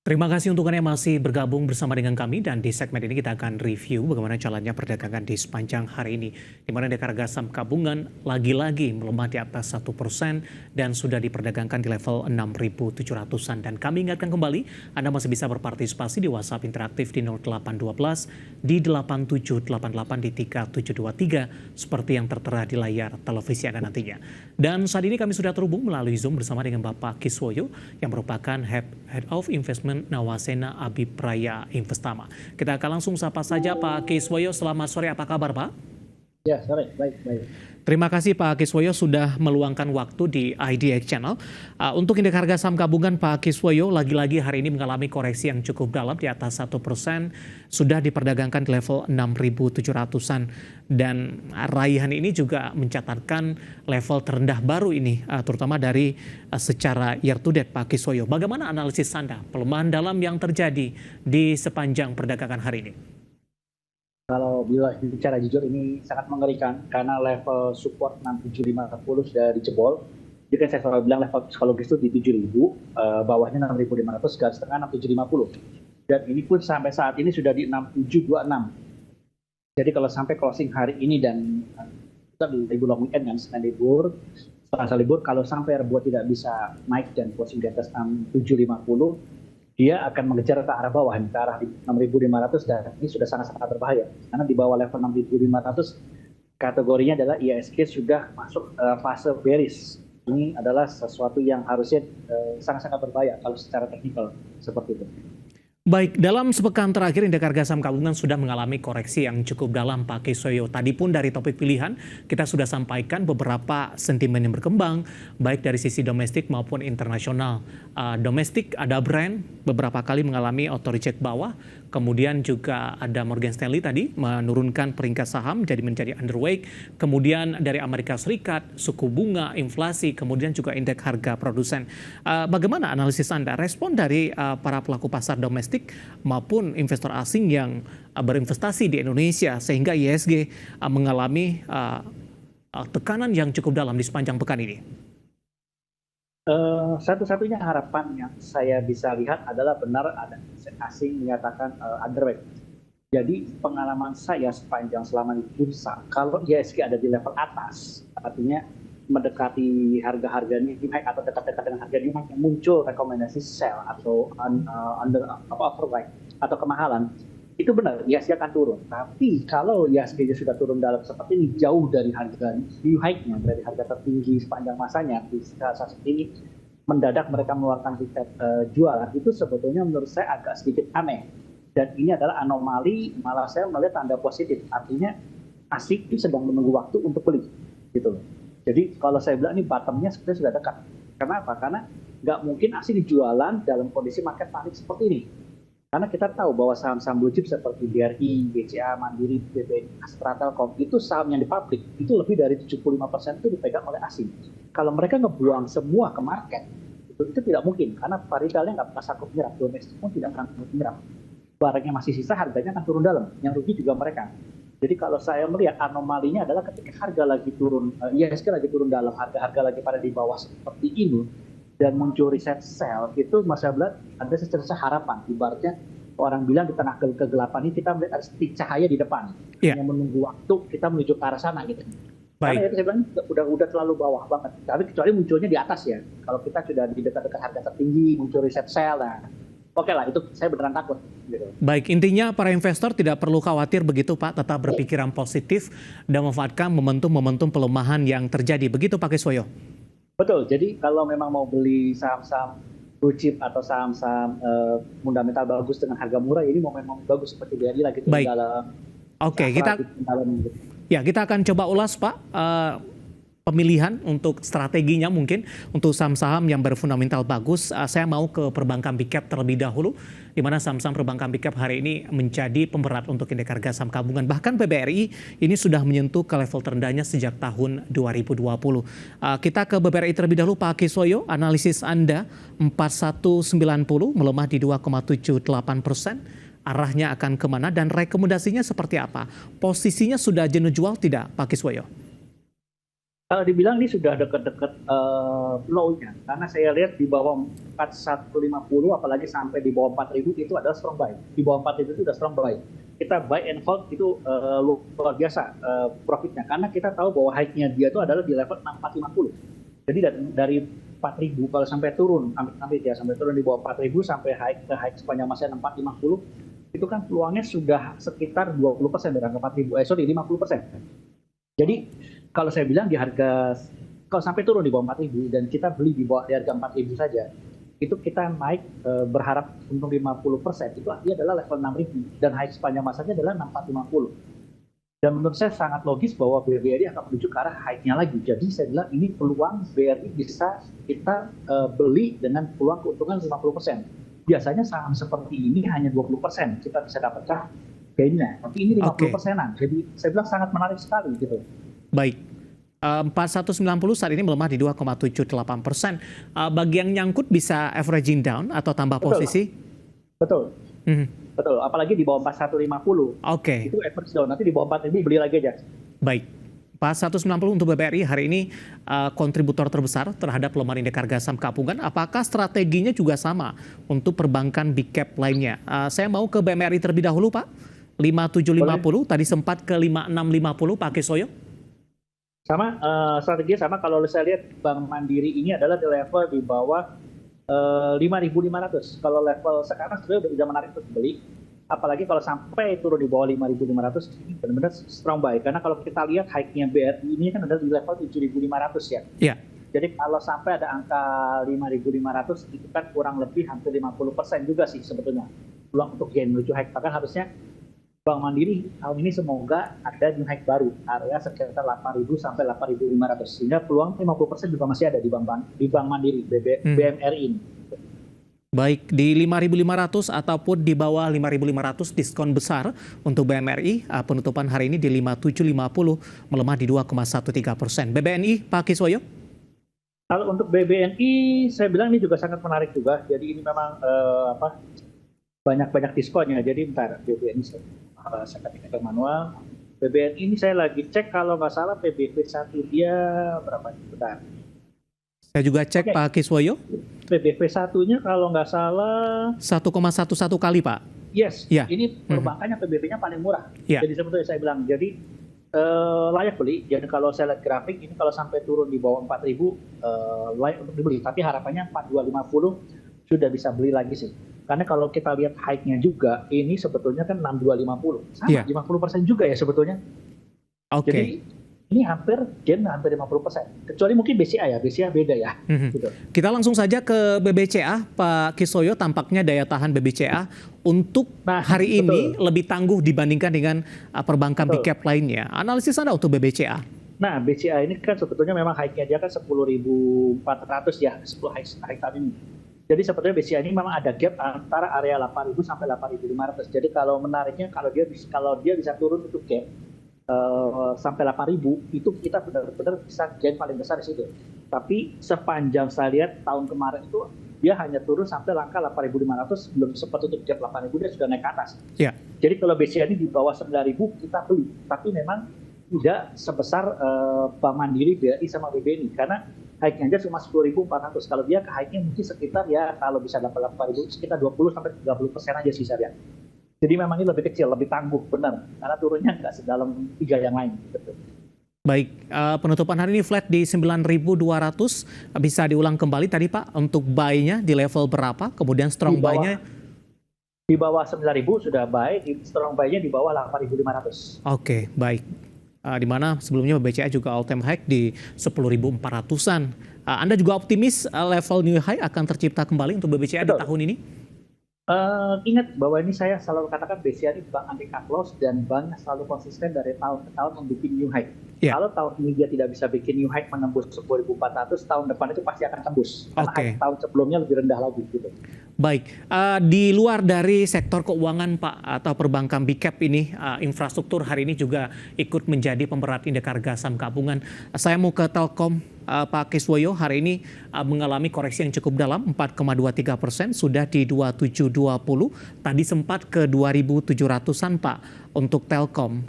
Terima kasih untuk Anda yang masih bergabung bersama dengan kami dan di segmen ini kita akan review bagaimana jalannya perdagangan di sepanjang hari ini. Di mana indeks harga saham gabungan lagi-lagi melemah di atas 1% dan sudah diperdagangkan di level 6.700-an. Dan kami ingatkan kembali, Anda masih bisa berpartisipasi di WhatsApp interaktif di 0812 di 8788 di 3723 seperti yang tertera di layar televisi Anda nantinya. Dan saat ini kami sudah terhubung melalui Zoom bersama dengan Bapak Kiswoyo yang merupakan Head of Investment Nawasena Abipraya Investama. Kita akan langsung sapa saja Pak Kiswoyo. Selamat sore, apa kabar Pak? Ya, sore. Baik. Terima kasih Pak Kiswoyo sudah meluangkan waktu di IDX Channel. Untuk indeks harga saham gabungan Pak Kiswoyo lagi-lagi hari ini mengalami koreksi yang cukup dalam di atas 1%, sudah diperdagangkan di level 6.700-an. Dan raihan ini juga mencatatkan level terendah baru ini, terutama dari secara year to date Pak Kiswoyo. Bagaimana analisis Anda pelemahan dalam yang terjadi di sepanjang perdagangan hari ini? Kalau bicara jujur ini sangat mengerikan karena level support 6.750 sudah dijebol. Jadi kan saya selalu bilang level psikologis itu di 7.000, bawahnya 6.500, garis tengah 6.750. Dan ini pun sampai saat ini sudah di 6.726. Jadi kalau sampai closing hari ini dan kita libur long weekend kan, Senin libur, Selasa libur, kalau sampai Rabu tidak bisa naik dan closing di atas 6.750, dia akan mengejar ke arah bawah, ke arah 6.500, dan ini sudah sangat-sangat berbahaya. Karena di bawah level 6.500, kategorinya adalah IHSG sudah masuk fase bearish. Ini adalah sesuatu yang harusnya sangat-sangat berbahaya kalau secara teknikal seperti itu. Baik, dalam sepekan terakhir indeks harga saham gabungan sudah mengalami koreksi yang cukup dalam Pak Kiswoyo. Tadi pun dari topik pilihan kita sudah sampaikan beberapa sentimen yang berkembang baik dari sisi domestik maupun internasional. Domestik ada brand beberapa kali mengalami auto reject bawah, kemudian juga ada Morgan Stanley tadi menurunkan peringkat saham jadi menjadi underweight. Kemudian dari Amerika Serikat suku bunga, inflasi, kemudian juga indeks harga produsen. Bagaimana analisis Anda respon dari para pelaku pasar domestik maupun investor asing yang berinvestasi di Indonesia sehingga IHSG mengalami tekanan yang cukup dalam di sepanjang pekan ini? Satu-satunya harapan yang saya bisa lihat adalah benar ada asing menyatakan underweight. Jadi pengalaman saya sepanjang selama di bursa, kalau IHSG ada di level atas, artinya mendekati harga-harga new high atau dekat-dekat dengan harga new high, muncul rekomendasi sell atau overbuy atau kemahalan, itu benar IHSG akan turun. Tapi kalau IHSG sudah turun dalam seperti ini, jauh dari harga new high-nya, dari harga tertinggi sepanjang masanya di saat ini, mendadak mereka mengeluarkan tiket jualan, itu sebetulnya menurut saya agak sedikit aneh. Dan ini adalah anomali, malah saya melihat tanda positif, artinya asing itu sedang menunggu waktu untuk beli, gitu loh. Jadi kalau saya bilang ini bottomnya sebenarnya sudah dekat. Kenapa? Karena nggak mungkin asing dijualan dalam kondisi market panik seperti ini. Karena kita tahu bahwa saham-saham blue chip seperti BRI, BCA, Mandiri, BBNI, Astra, Telkom, itu saham yang di publik, itu lebih dari 75% itu dipegang oleh asing. Kalau mereka ngebuang semua ke market, itu tidak mungkin. Karena paritalnya nggak pernah sanggup menyerap, domestik pun tidak akan sanggup menyerap. Barangnya masih sisa, harganya akan turun dalam. Yang rugi juga mereka. Jadi kalau saya melihat anomalinya adalah ketika harga lagi turun, IHSG lagi turun dalam, harga-harga lagi pada di bawah seperti ini, dan muncul riset sell, itu masa bilang ada secerca harapan. Ibaratnya orang bilang di tengah kegelapan ini kita melihat ada sedikit cahaya di depan, yang menunggu waktu kita menuju ke arah sana gitu. Karena itu saya bilang udah terlalu bawah banget. Tapi kecuali munculnya di atas ya. Kalau kita sudah di dekat-dekat harga tertinggi, muncul riset sell, nah oke lah, itu saya beneran takut. Gitu. Baik, intinya para investor tidak perlu khawatir begitu Pak, tetap berpikiran positif dan memanfaatkan momentum-momentum pelemahan yang terjadi. Begitu Pak Kiswoyo? Betul, jadi kalau memang mau beli saham-saham blue chip atau saham-saham fundamental bagus dengan harga murah, ini momen-momen bagus seperti BRI lagi turun dalam. Oke, kita akan coba ulas Pak pemilihan untuk strateginya mungkin untuk saham-saham yang berfundamental bagus. Saya mau ke perbankan big cap terlebih dahulu, di mana saham-saham perbankan big cap hari ini menjadi pemberat untuk indeks harga saham gabungan. Bahkan PBRI ini sudah menyentuh ke level terendahnya sejak tahun 2020. Kita ke BBRI terlebih dahulu Pak Kiswoyo, analisis Anda 4190 melemah di 2,78%. Arahnya akan kemana dan rekomendasinya seperti apa? Posisinya sudah jenuh jual tidak Pak Kiswoyo? Kalau dibilang ini sudah dekat-dekat low-nya, karena saya lihat di bawah 4150, apalagi sampai di bawah 4000 itu adalah strong buy. Di bawah 4000 itu sudah strong buy. Kita buy and hold itu luar biasa profitnya, karena kita tahu bahwa high-nya dia itu adalah di level 6450. Jadi dari 4000 kalau sampai turun, amit-amit ya, sampai turun di bawah 4000 sampai high sepanjang masa 6450, itu kan peluangnya sudah sekitar 20% dari angka 4000, 50%. Jadi kalau saya bilang di harga, kalau sampai turun di bawah 4.000 dan kita beli di bawah di harga 4.000 saja, itu kita naik berharap untung 50%, itu artinya adalah level 6.000 dan high sepanjang masanya adalah 6450. Dan menurut saya sangat logis bahwa BRI akan menuju ke arah high-nya lagi. Jadi saya bilang ini peluang BRI bisa kita beli dengan peluang keuntungan 50%. Biasanya saham seperti ini hanya 20% kita bisa dapatkan gainnya, tapi ini 50%-an. Jadi saya bilang sangat menarik sekali gitu. Baik. 4190 saat ini melemah di 2,78%. Bagi yang nyangkut bisa averaging down atau tambah posisi? Betul. Betul. Apalagi di bawah 4150. Itu average down. Nanti di bawah 4.000 beli lagi aja. Baik. 4190 untuk BBRI hari ini kontributor terbesar terhadap pelemahan indeks harga saham gabungan. Apakah strateginya juga sama untuk perbankan big cap lainnya? Saya mau ke BMRI terlebih dahulu, Pak. 5750, tadi sempat ke 5650, Pak Kiswoyo. Sama, strateginya sama. Kalau saya lihat Bank Mandiri ini adalah di level di bawah 5.500. Kalau level sekarang sebenarnya sudah menarik untuk beli. Apalagi kalau sampai turun di bawah 5.500, ini benar-benar strong buy. Karena kalau kita lihat high-nya BRI ini kan ada di level 7.500 ya. Iya. Jadi kalau sampai ada angka 5.500, itu kan kurang lebih hampir 50% juga sih sebetulnya. Peluang untuk gain menuju high. Bahkan harusnya Bank Mandiri tahun ini semoga ada new high baru, area sekitar 8.000 sampai 8.500. Sehingga peluang 50% juga masih ada di Bank Mandiri, BMRI ini. Baik, di 5.500 ataupun di bawah 5.500 diskon besar untuk BMRI. Penutupan hari ini di 5.750 melemah di 2,13%. BBNI, Pak Kiswoyo? Kalau untuk BBNI, saya bilang ini juga sangat menarik juga. Jadi ini memang banyak diskonnya. Jadi bentar, BBNI saya ketik ke manual. BBNI ini saya lagi cek, kalau nggak salah PBV 1 dia berapa? Bentar. Saya juga cek, Pak Kiswoyo. PBV 1-nya kalau nggak salah 1,11 kali, Pak. Yes, ini perbankannya PBV-nya paling murah. Jadi sebetulnya saya bilang, jadi layak beli. Jadi kalau saya lihat grafik ini kalau sampai turun di bawah 4.000 layak untuk dibeli. Tapi harapannya 4250 sudah bisa beli lagi sih. Karena kalau kita lihat high-nya juga, ini sebetulnya kan 6250. Sama, 50% juga ya sebetulnya. Jadi ini hampir 50%. Kecuali mungkin BCA ya, BCA beda ya. Gitu. Kita langsung saja ke BBCA, Pak Kiswoyo. Tampaknya daya tahan BBCA untuk hari ini lebih tangguh dibandingkan dengan perbankan big cap lainnya. Analisis Anda untuk BBCA? Nah, BCA ini kan sebetulnya memang high-nya dia kan 10.400 ya, 10 high tahun ini. Jadi sebetulnya BCA ini memang ada gap antara area 8.000 sampai 8.500. Jadi kalau menariknya, kalau dia bisa turun itu gap sampai 8.000, itu kita benar-benar bisa gain paling besar di situ. Tapi sepanjang saya lihat tahun kemarin itu dia hanya turun sampai langkah 8.500, belum sempat tutup gap 8.000, dia sudah naik ke atas. Jadi kalau BCA ini di bawah 9.000 kita beli, tapi memang tidak sebesar Bank Mandiri, BRI sama BBNI, karena high-nya aja cuma 10.400. Kalau dia ke high-nya mungkin sekitar ya kalau bisa dapat 8.000 sekitar 20 sampai 30% aja sih saya lihat. Jadi memang ini lebih kecil, lebih tangguh, benar. Karena turunnya nggak sedalam 3 yang lain. Betul. Baik, penutupan hari ini flat di 9.200. Bisa diulang kembali tadi, Pak, untuk buy-nya di level berapa? Kemudian strong buy-nya? Di bawah 9.000 sudah buy, strong buy-nya di bawah 8.500. Oke, baik. Di mana sebelumnya BCA juga all time high di 10.400-an. Anda juga optimis level new high akan tercipta kembali untuk BCA di tahun ini? Ingat bahwa ini saya selalu katakan BCA ini bank anti cut loss dan bank selalu konsisten dari tahun ke tahun membuat new high. Kalau tahun ini dia tidak bisa bikin new high menembus 10.400, tahun depan itu pasti akan tembus. Karena tahun sebelumnya lebih rendah lagi gitu. Baik, di luar dari sektor keuangan, Pak, atau perbankan big cap ini, infrastruktur hari ini juga ikut menjadi pemberat indeks harga saham gabungan. Saya mau ke Telkom, Pak Kiswoyo, hari ini mengalami koreksi yang cukup dalam, 4,23%, sudah di 2720. Tadi sempat ke 2.700-an, Pak. untuk Telkom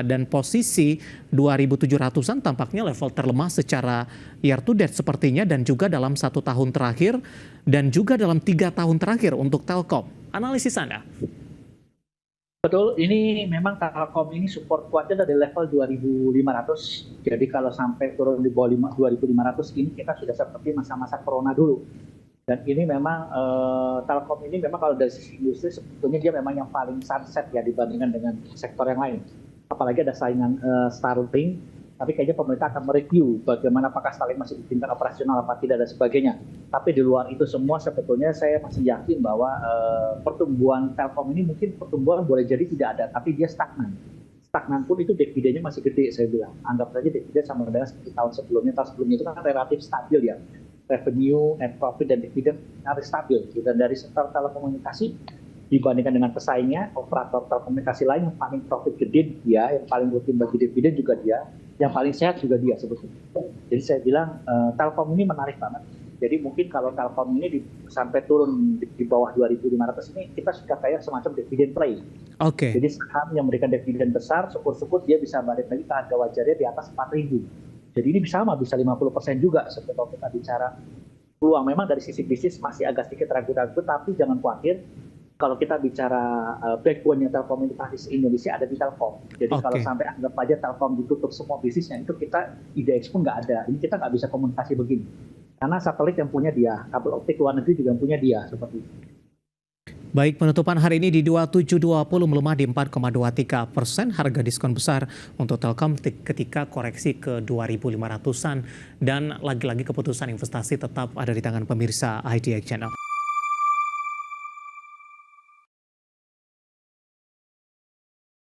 dan posisi 2.700-an tampaknya level terlemah secara year to date sepertinya dan juga dalam 1 tahun terakhir dan juga dalam 3 tahun terakhir untuk Telkom. Analisis Anda? Betul, ini memang Telkom ini support kuatnya dari level 2.500. Jadi kalau sampai turun di bawah 2.500 ini kita sudah seperti masa-masa corona dulu. Dan ini memang Telkom ini memang kalau dari sisi industri sebetulnya dia memang yang paling sunset ya dibandingkan dengan sektor yang lain. Apalagi ada saingan Starlink. Tapi kayaknya pemerintah akan mereview bagaimana apakah Starlink masih di tingkat operasional apa tidak dan sebagainya. Tapi di luar itu semua sebetulnya saya masih yakin bahwa pertumbuhan Telkom ini mungkin pertumbuhan boleh jadi tidak ada, tapi dia stagnan. Stagnan pun itu dividennya masih gede saya bilang. Anggap saja dividen sama dengan seperti tahun sebelumnya. Tahun sebelumnya itu kan relatif stabil ya. Revenue, net profit, dan dividen harus stabil. Dan dari sektor telekomunikasi dibandingkan dengan pesaingnya, operator telekomunikasi lain yang paling profit gede dia, yang paling rutin bagi dividen juga dia, yang paling sehat juga dia sebetulnya. Jadi saya bilang Telkom ini menarik banget. Jadi mungkin kalau Telkom ini sampai turun di bawah 2.500 ini kita sudah kayak semacam dividen play. Oke. Jadi saham yang memberikan dividen besar, syukur-syukur dia bisa balik lagi ke harga wajarnya di atas 4.000. Jadi ini bisa 50% juga sebetulnya kalau kita bicara peluang. Memang dari sisi bisnis masih agak sedikit ragu-ragu, tapi jangan khawatir. Kalau kita bicara backbone-nya telekomunikasi Indonesia ada di Telkom. Jadi kalau sampai anggap aja Telkom ditutup semua bisnisnya, itu kita IDX pun nggak ada. Ini kita nggak bisa komunikasi begini. Karena satelit yang punya dia, kabel optik luar negeri juga yang punya dia, seperti itu. Baik, penutupan hari ini di 2720 melemah di 4,23%. Harga diskon besar untuk Telkom ketika koreksi ke 2.500-an. Dan lagi-lagi keputusan investasi tetap ada di tangan pemirsa IDX Channel.